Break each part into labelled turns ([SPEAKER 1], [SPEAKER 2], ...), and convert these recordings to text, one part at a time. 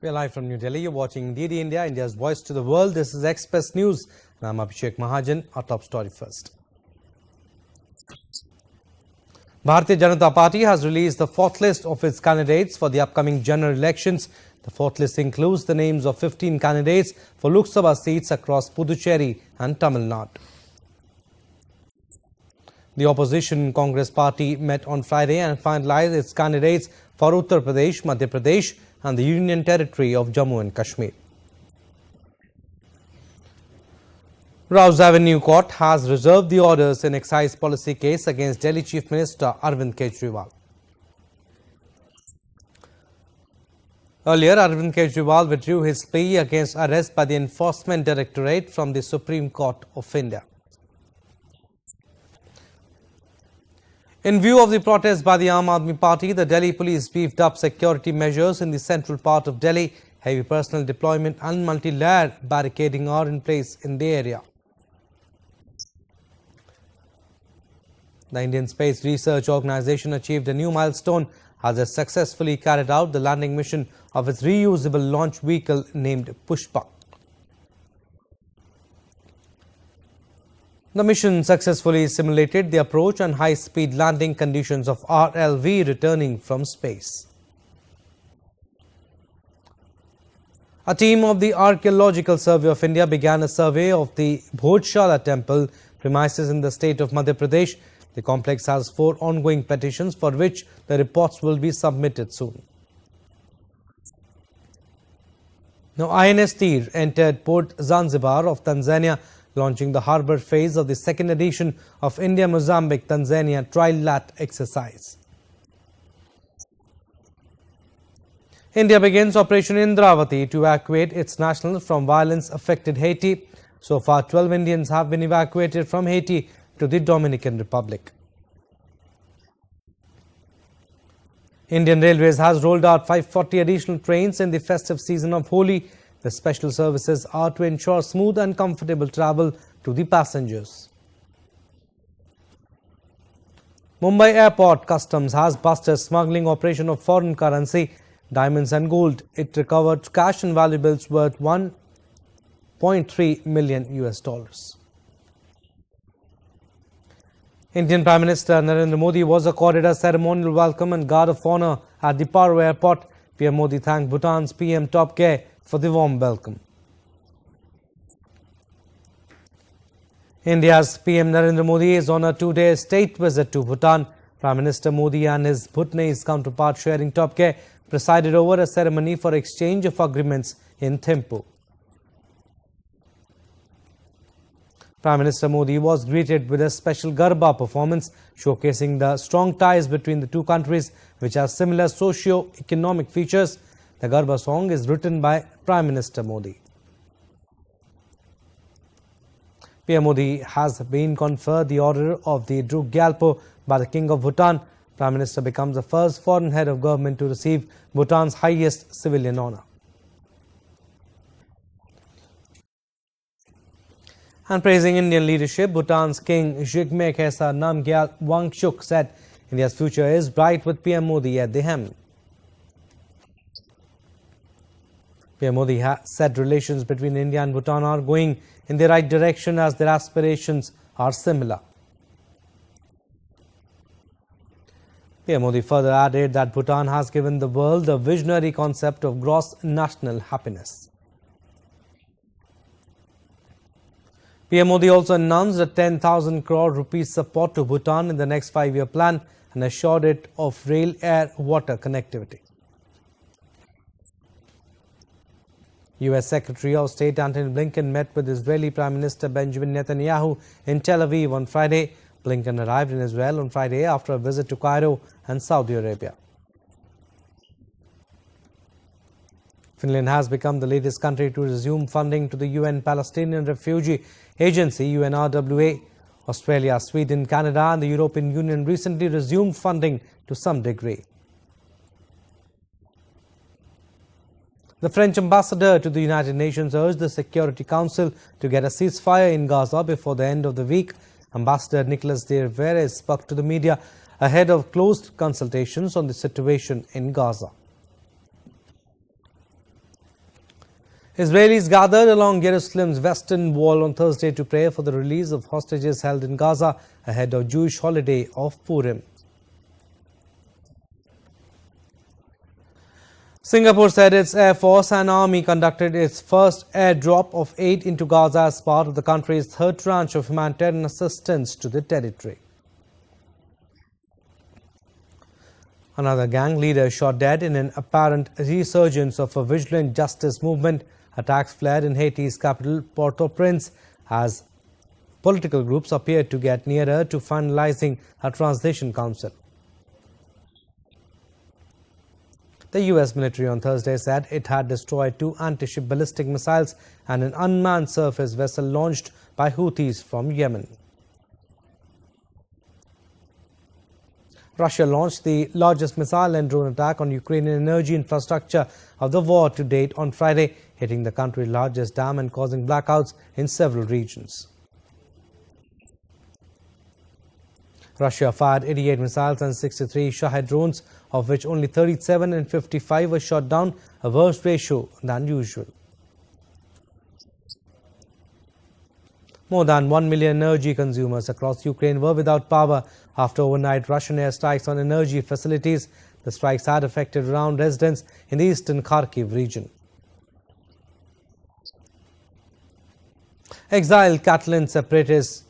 [SPEAKER 1] We are live from New Delhi. You're watching DD India, India's voice to the world. This is Express News. And I'm Abhishek Mahajan. Our top story first. Bharatiya Janata Party has released the fourth list of its candidates for the upcoming general elections. The fourth list includes the names of 15 candidates for Lok Sabha seats across Puducherry and Tamil Nadu. The opposition Congress party met on Friday and finalized its candidates for Uttar Pradesh, Madhya Pradesh and the Union Territory of Jammu and Kashmir. Rouse Avenue Court has reserved the orders in excise policy case against Delhi Chief Minister Arvind Kejriwal. Earlier, Arvind Kejriwal withdrew his plea against arrest by the Enforcement Directorate from the Supreme Court of India. In view of the protest by the Aam Aadmi Party, the Delhi police beefed up security measures in the central part of Delhi. Heavy personnel deployment and multi-layer barricading are in place in the area. The Indian Space Research Organisation achieved a new milestone as it successfully carried out the landing mission of its reusable launch vehicle named Pushpa. The mission successfully simulated the approach and high-speed landing conditions of RLV returning from space. A team of the Archaeological Survey of India began a survey of the Bhojshala temple premises in the state of Madhya Pradesh. The complex has 4 ongoing petitions for which the reports will be submitted soon. Now, INS Tir entered Port Zanzibar of Tanzania, launching the harbour phase of the second edition of India-Mozambique-Tanzania Trilat exercise. India begins Operation Indravati to evacuate its nationals from violence-affected Haiti. So far, 12 Indians have been evacuated from Haiti to the Dominican Republic. Indian Railways has rolled out 540 additional trains in the festive season of Holi. The special services are to ensure smooth and comfortable travel to the passengers. Mumbai Airport Customs has busted smuggling operation of foreign currency, diamonds and gold. It recovered cash and valuables worth $1.3 million. Indian Prime Minister Narendra Modi was accorded a ceremonial welcome and guard of honour at the Paro Airport. PM Modi thanked Bhutan's PM Top Care for the warm welcome. India's PM Narendra Modi is on a 2-day state visit to Bhutan. Prime Minister Modi and his Bhutanese counterpart sharing Top Care presided over a ceremony for exchange of agreements in Thimphu. Prime Minister Modi was greeted with a special Garba performance showcasing the strong ties between the two countries, which have similar socio-economic features. The Garba song is written by Prime Minister Modi. PM Modi has been conferred the Order of the Druk Gyalpo by the King of Bhutan. Prime Minister becomes the first foreign head of government to receive Bhutan's highest civilian honour. And praising Indian leadership, Bhutan's King Jigme Khesar Namgyal Wangchuk said India's future is bright with PM Modi at the helm. PM Modi said relations between India and Bhutan are going in the right direction as their aspirations are similar. PM Modi further added that Bhutan has given the world the visionary concept of gross national happiness. PM Modi also announced a 10,000 crore rupees support to Bhutan in the next 5-year plan and assured it of rail, air, water connectivity. U.S. Secretary of State Antony Blinken met with Israeli Prime Minister Benjamin Netanyahu in Tel Aviv on Friday. Blinken arrived in Israel on Friday after a visit to Cairo and Saudi Arabia. Finland has become the latest country to resume funding to the UN Palestinian Refugee Agency, UNRWA. Australia, Sweden, Canada and the European Union recently resumed funding to some degree. The French ambassador to the United Nations urged the Security Council to get a ceasefire in Gaza before the end of the week. Ambassador Nicolas de Rivera spoke to the media ahead of closed consultations on the situation in Gaza. Israelis gathered along Jerusalem's western wall on Thursday to pray for the release of hostages held in Gaza ahead of Jewish holiday of Purim. Singapore said its Air Force and Army conducted its first airdrop of aid into Gaza as part of the country's third tranche of humanitarian assistance to the territory. Another gang leader shot dead in an apparent resurgence of a vigilant justice movement. Attacks flared in Haiti's capital, Port-au-Prince, as political groups appeared to get nearer to finalizing a transition council. The U.S. military on Thursday said it had destroyed 2 anti-ship ballistic missiles and an unmanned surface vessel launched by Houthis from Yemen. Russia launched the largest missile and drone attack on Ukrainian energy infrastructure of the war to date on Friday, hitting the country's largest dam and causing blackouts in several regions. Russia fired 88 missiles and 63 Shahed drones, of which only 37 and 55 were shot down, a worse ratio than usual. More than 1 million energy consumers across Ukraine were without power after overnight Russian airstrikes on energy facilities. The strikes had affected around residents in the eastern Kharkiv region. Exiled Catalan separatist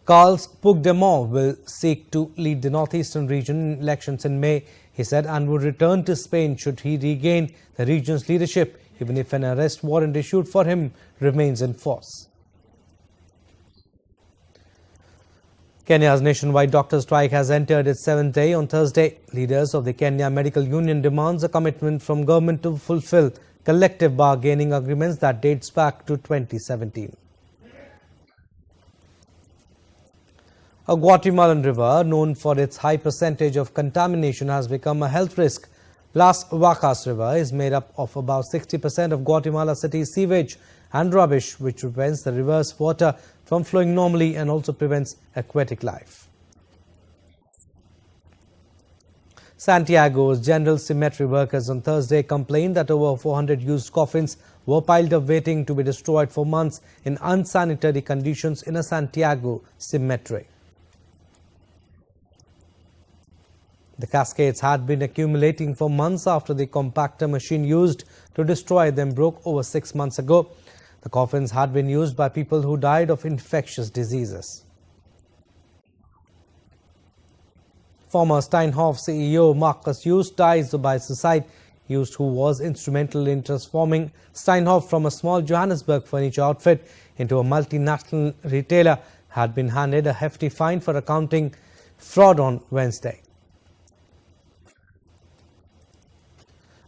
[SPEAKER 1] Carles Puigdemont will seek to lead the northeastern region in elections in May, he said, and would return to Spain should he regain the region's leadership, even if an arrest warrant issued for him remains in force. Kenya's nationwide doctor strike has entered its 7th day on Thursday. Leaders of the Kenya Medical Union demands a commitment from government to fulfill collective bargaining agreements that dates back to 2017. A Guatemalan river known for its high percentage of contamination has become a health risk. Las Vacas River is made up of about 60% of Guatemala City's sewage and rubbish, which prevents the river's water from flowing normally and also prevents aquatic life. Santiago's general cemetery workers on Thursday complained that over 400 used coffins were piled up waiting to be destroyed for months in unsanitary conditions in a Santiago cemetery. The cascades had been accumulating for months after the compactor machine used to destroy them broke over 6 months ago. The coffins had been used by people who died of infectious diseases. Former Steinhoff CEO Marcus Hughes dies by suicide. Hughes, who was instrumental in transforming Steinhoff from a small Johannesburg furniture outfit into a multinational retailer, had been handed a hefty fine for accounting fraud on Wednesday.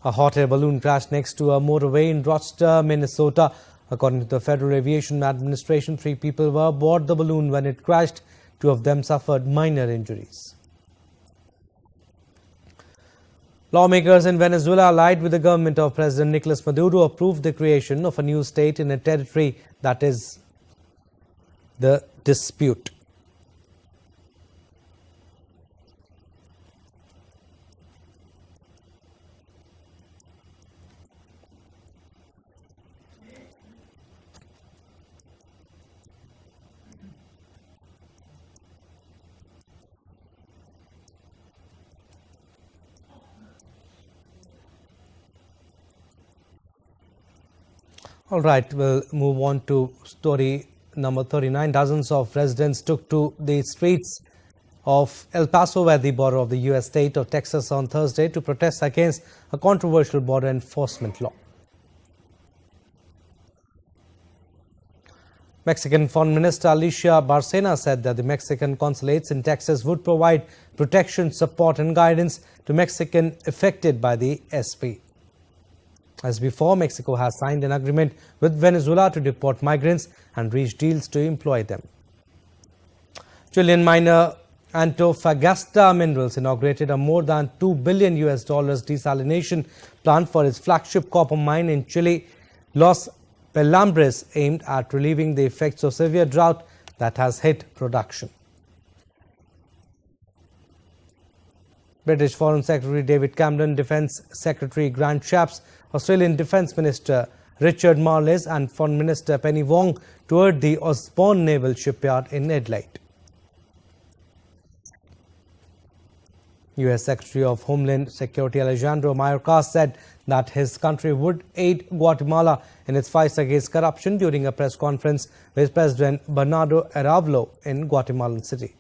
[SPEAKER 1] A hot air balloon crashed next to a motorway in Rochester, Minnesota. According to the Federal Aviation Administration, 3 people were aboard the balloon when it crashed. 2 of them suffered minor injuries. Lawmakers in Venezuela allied with the government of President Nicolas Maduro approved the creation of a new state in a territory that is the dispute. All right, we'll move on to story number 39. Dozens of residents took to the streets of El Paso at the border of the U.S. state of Texas on Thursday to protest against a controversial border enforcement law. Mexican Foreign Minister Alicia Bárcena said that the Mexican consulates in Texas would provide protection, support and guidance to Mexicans affected by the SP. As before, Mexico has signed an agreement with Venezuela to deport migrants and reach deals to employ them. Chilean miner Antofagasta Minerals inaugurated a more than $2 billion desalination plant for its flagship copper mine in Chile, Los Pelambres, aimed at relieving the effects of severe drought that has hit production. British Foreign Secretary David Cameron, Defence Secretary Grant Shapps, Australian Defence Minister Richard Marles and Foreign Minister Penny Wong toured the Osborne Naval Shipyard in Adelaide. U.S. Secretary of Homeland Security Alejandro Mayorkas said that his country would aid Guatemala in its fight against corruption during a press conference with President Bernardo Arevalo in Guatemalan City.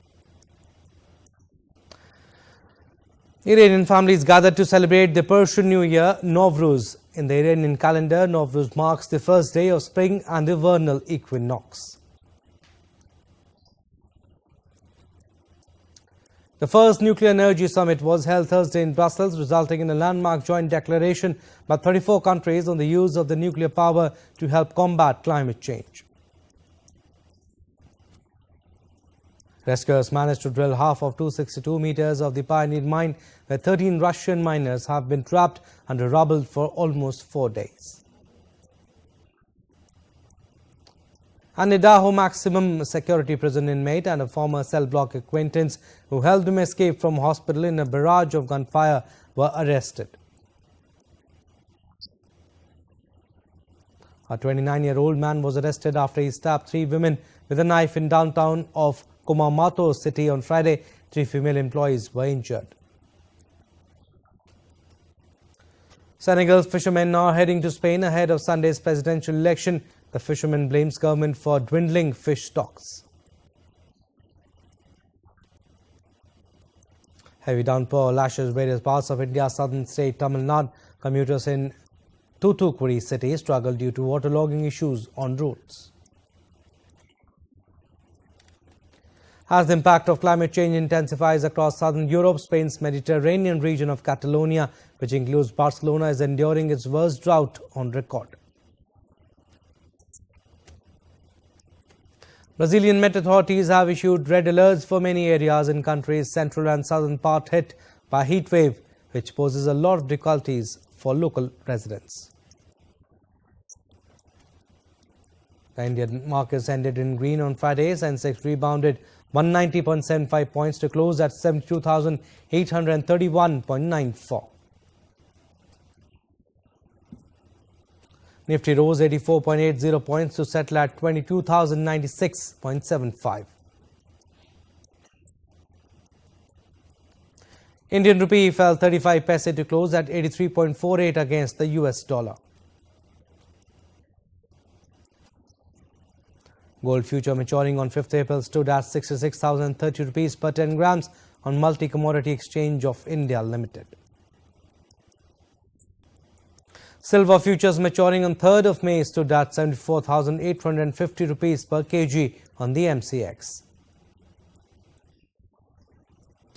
[SPEAKER 1] Iranian families gathered to celebrate the Persian New Year, Nowruz. In the Iranian calendar, Nowruz marks the first day of spring and the vernal equinox. The first nuclear energy summit was held Thursday in Brussels, resulting in a landmark joint declaration by 34 countries on the use of the nuclear power to help combat climate change. Rescuers managed to drill half of 262 meters of the Pioneer mine, where 13 Russian miners have been trapped under rubble for almost 4 days. An Idaho maximum security prison inmate and a former cell block acquaintance who helped him escape from hospital in a barrage of gunfire were arrested. A 29-year-old man was arrested after he stabbed 3 women with a knife in downtown of Kumamoto City on Friday. 3 female employees were injured. Senegal's fishermen are heading to Spain ahead of Sunday's presidential election. The fisherman blames government for dwindling fish stocks. Heavy downpour lashes various parts of India's southern state Tamil Nadu. Commuters in Thoothukudi city struggle due to waterlogging issues on roads. As the impact of climate change intensifies across southern Europe, Spain's Mediterranean region of Catalonia, which includes Barcelona, is enduring its worst drought on record. Brazilian Met authorities have issued red alerts for many areas in country's central and southern part hit by heat wave, which poses a lot of difficulties for local residents. The Indian markets ended in green on Friday. Sensex rebounded 190.75 points to close at 72,831.94. Nifty rose 84.80 points to settle at 22,096.75. Indian rupee fell 35 paise to close at 83.48 against the US dollar. Gold future maturing on 5th April stood at 66,030 rupees per 10 grams on Multi-Commodity Exchange of India Limited. Silver futures maturing on 3rd of May stood at 74,850 rupees per kg on the MCX.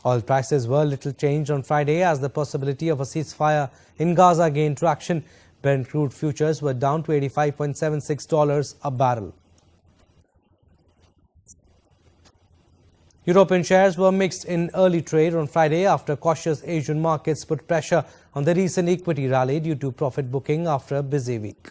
[SPEAKER 1] Oil prices were little changed on Friday as the possibility of a ceasefire in Gaza gained traction. Brent crude futures were down to $85.76 a barrel. European shares were mixed in early trade on Friday after cautious Asian markets put pressure on the recent equity rally due to profit booking after a busy week.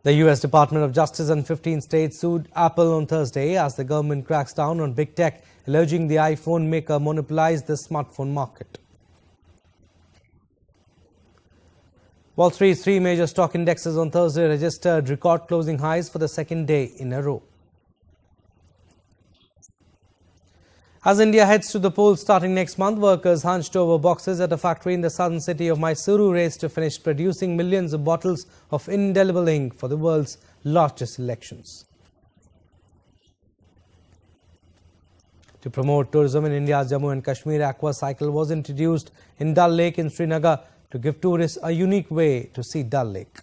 [SPEAKER 1] The U.S. Department of Justice and 15 states sued Apple on Thursday as the government cracks down on big tech, alleging the iPhone maker monopolized the smartphone market. Wall Street's 3 major stock indexes on Thursday registered record closing highs for the second day in a row. As India heads to the polls starting next month, workers hunched over boxes at a factory in the southern city of Mysuru race to finish producing millions of bottles of indelible ink for the world's largest elections. To promote tourism in India's Jammu and Kashmir, Aqua Cycle was introduced in Dal Lake in Srinagar to give tourists a unique way to see Dal Lake.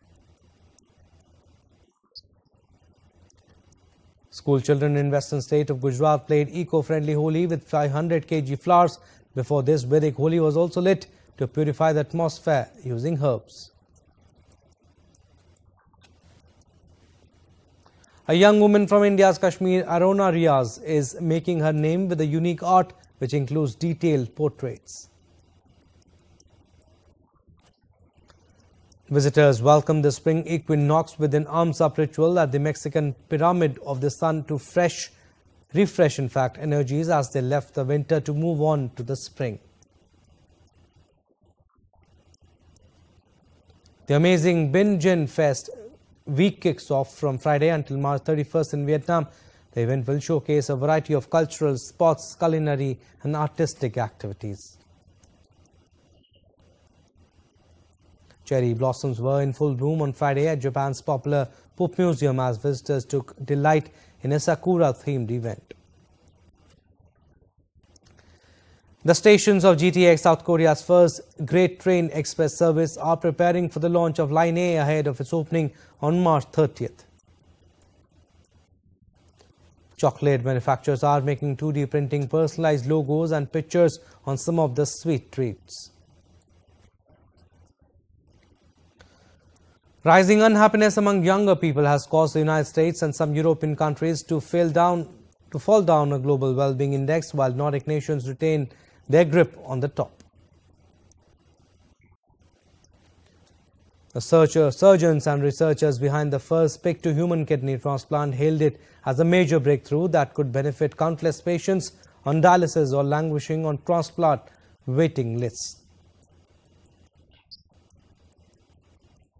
[SPEAKER 1] School children in western state of Gujarat played eco-friendly Holi with 500 kg flowers. Before this, Vedic Holi was also lit to purify the atmosphere using herbs. A young woman from India's Kashmir, Arona Riaz, is making her name with a unique art which includes detailed portraits. Visitors welcome the spring equinox with an arms-up ritual at the Mexican Pyramid of the Sun to refresh energies as they left the winter to move on to the spring. The amazing Bin Jin Fest week kicks off from Friday until March 31st in Vietnam. The event will showcase a variety of cultural, sports, culinary and artistic activities. Cherry blossoms were in full bloom on Friday at Japan's popular Pop Museum as visitors took delight in a Sakura-themed event. The stations of GTX, South Korea's first Great Train Express service, are preparing for the launch of Line A ahead of its opening on March 30th. Chocolate manufacturers are making 2D printing personalized logos and pictures on some of the sweet treats. Rising unhappiness among younger people has caused the United States and some European countries to fall down a global well-being index, while Nordic nations retain their grip on the top. The surgeons and researchers behind the first pig-to-human kidney transplant hailed it as a major breakthrough that could benefit countless patients on dialysis or languishing on transplant waiting lists.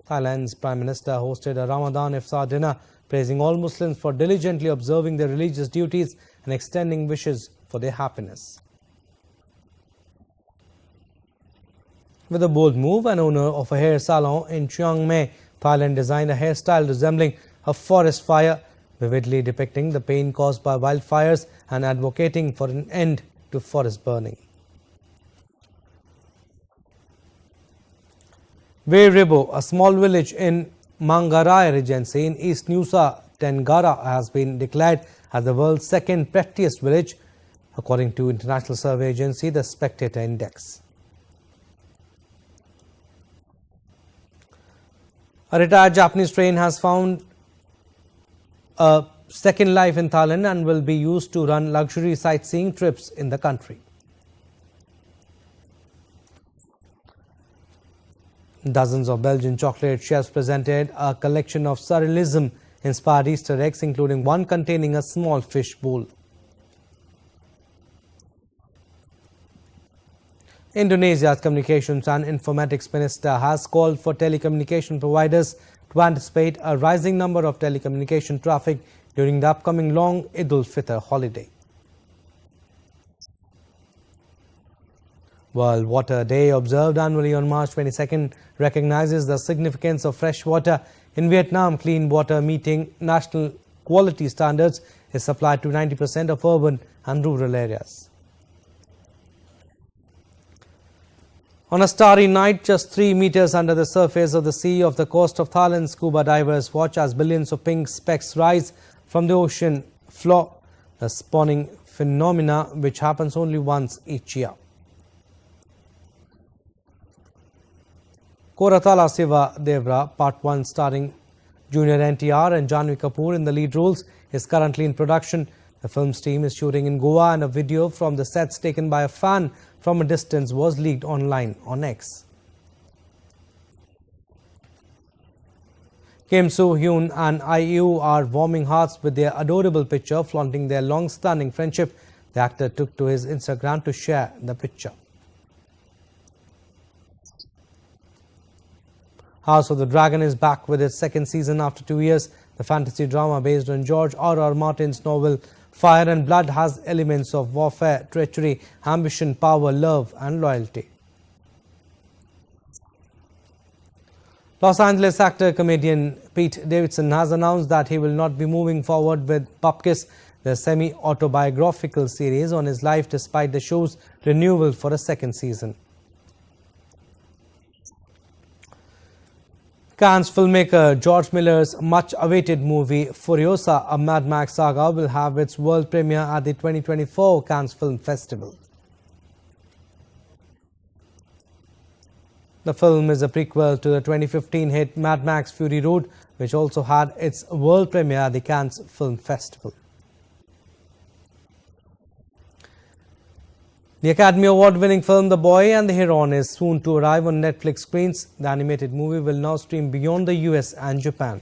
[SPEAKER 1] Thailand's Prime Minister hosted a Ramadan iftar dinner, praising all Muslims for diligently observing their religious duties and extending wishes for their happiness. With a bold move, an owner of a hair salon in Chiang Mai, Thailand, designed a hairstyle resembling a forest fire, vividly depicting the pain caused by wildfires and advocating for an end to forest burning. Ribo, a small village in Manggarai Regency in East Nusa Tenggara, has been declared as the world's second prettiest village, according to international survey agency The Spectator Index. A retired Japanese train has found a second life in Thailand and will be used to run luxury sightseeing trips in the country. Dozens of Belgian chocolate chefs presented a collection of surrealism-inspired Easter eggs, including one containing a small fish bowl. Indonesia's Communications and Informatics Minister has called for telecommunication providers to anticipate a rising number of telecommunication traffic during the upcoming long Eid-ul-Fitr holiday. World Water Day, observed annually on March 22nd, recognizes the significance of fresh water. In Vietnam, clean water meeting national quality standards is supplied to 90% of urban and rural areas. On a starry night, just 3 meters under the surface of the sea off the coast of Thailand, scuba divers watch as billions of pink specks rise from the ocean floor, a spawning phenomena which happens only once each year. Koratala Siva Devra, Part 1, starring Junior NTR and Janhvi Kapoor in the lead roles, is currently in production. The film's team is shooting in Goa, and a video from the sets taken by a fan from a distance was leaked online on X. Kim Soo-hyun and IU are warming hearts with their adorable picture, flaunting their long-standing friendship. The actor took to his Instagram to share the picture. House of the Dragon is back with its second season after 2 years. The fantasy drama based on George R.R. Martin's novel Fire and Blood has elements of warfare, treachery, ambition, power, love and loyalty. Los Angeles actor-comedian Pete Davidson has announced that he will not be moving forward with Bupkis, the semi-autobiographical series on his life, despite the show's renewal for a second season. Cannes filmmaker George Miller's much-awaited movie Furiosa, a Mad Max saga, will have its world premiere at the 2024 Cannes Film Festival. The film is a prequel to the 2015 hit Mad Max Fury Road, which also had its world premiere at the Cannes Film Festival. The Academy Award-winning film The Boy and the Heron is soon to arrive on Netflix screens. The animated movie will now stream beyond the US and Japan.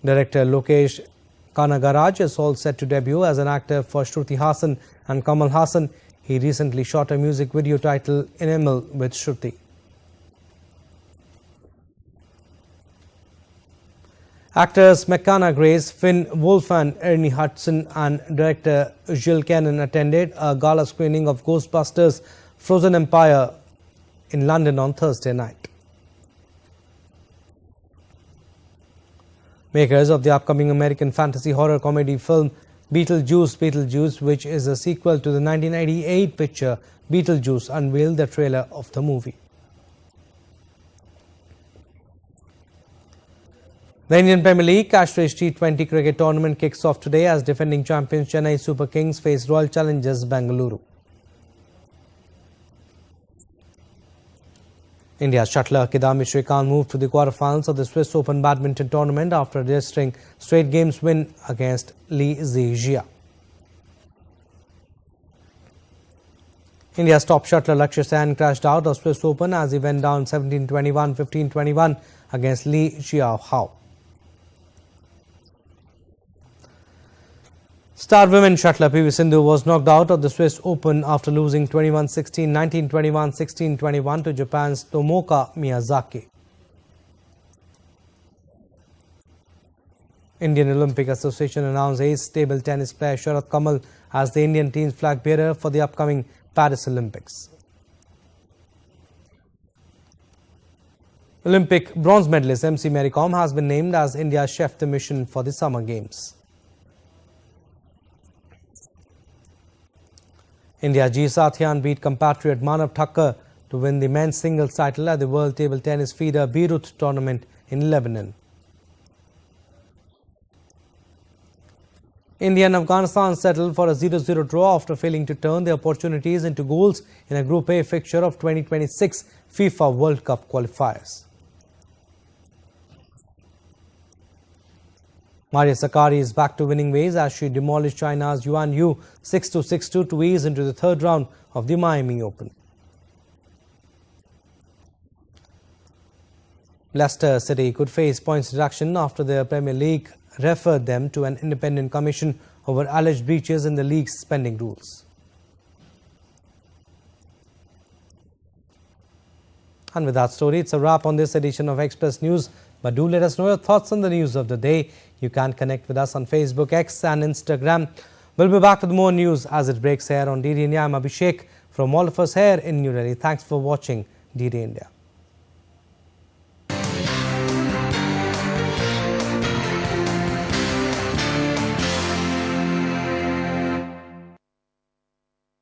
[SPEAKER 1] Director Lokesh Kanagaraj is all set to debut as an actor for Shruti Hassan and Kamal Hassan. He recently shot a music video titled Enamel with Shruti. Actors McKenna Grace, Finn Wolfhard, Ernie Hudson and director Jill Cannon attended a gala screening of Ghostbusters Frozen Empire in London on Thursday night. Makers of the upcoming American fantasy horror comedy film Beetlejuice, which is a sequel to the 1988 picture Beetlejuice, unveiled the trailer of the movie. The Indian Premier League Cash-Rich T20 cricket tournament kicks off today as defending champions Chennai Super Kings face Royal Challengers Bengaluru. India's shuttler Kidambi Srikanth moved to the quarterfinals of the Swiss Open badminton tournament after registering straight games win against Li Zijia. India's top shuttler Lakshya Sen crashed out of Swiss Open as he went down 17-21, 15-21 against Li Jiahao. Star women shuttler PV Sindhu was knocked out of the Swiss Open after losing 21-16, 19-21, 16-21 to Japan's Tomoka Miyazaki. Indian Olympic Association announced ace table tennis player Sharat Kamal as the Indian team's flag bearer for the upcoming Paris Olympics. Olympic bronze medalist MC Mary Kom has been named as India's chef de mission for the Summer Games. India's G. Sathiyan beat compatriot Manav Thakkar to win the men's singles title at the World Table Tennis Feeder Beirut tournament in Lebanon. India and Afghanistan settled for a 0-0 draw after failing to turn their opportunities into goals in a Group A fixture of 2026 FIFA World Cup qualifiers. Maria Sakkari is back to winning ways as she demolished China's Yuan Yu 6-2, 6-2 to ease into the third round of the Miami Open. Leicester City could face points deduction after the Premier League referred them to an independent commission over alleged breaches in the league's spending rules. And with that story, it's a wrap on this edition of Express News. But do let us know your thoughts on the news of the day. You can connect with us on Facebook, X and Instagram. We'll be back with more news as it breaks here on DD India. I'm Abhishek. From all of us here in New Delhi, thanks for watching DD India.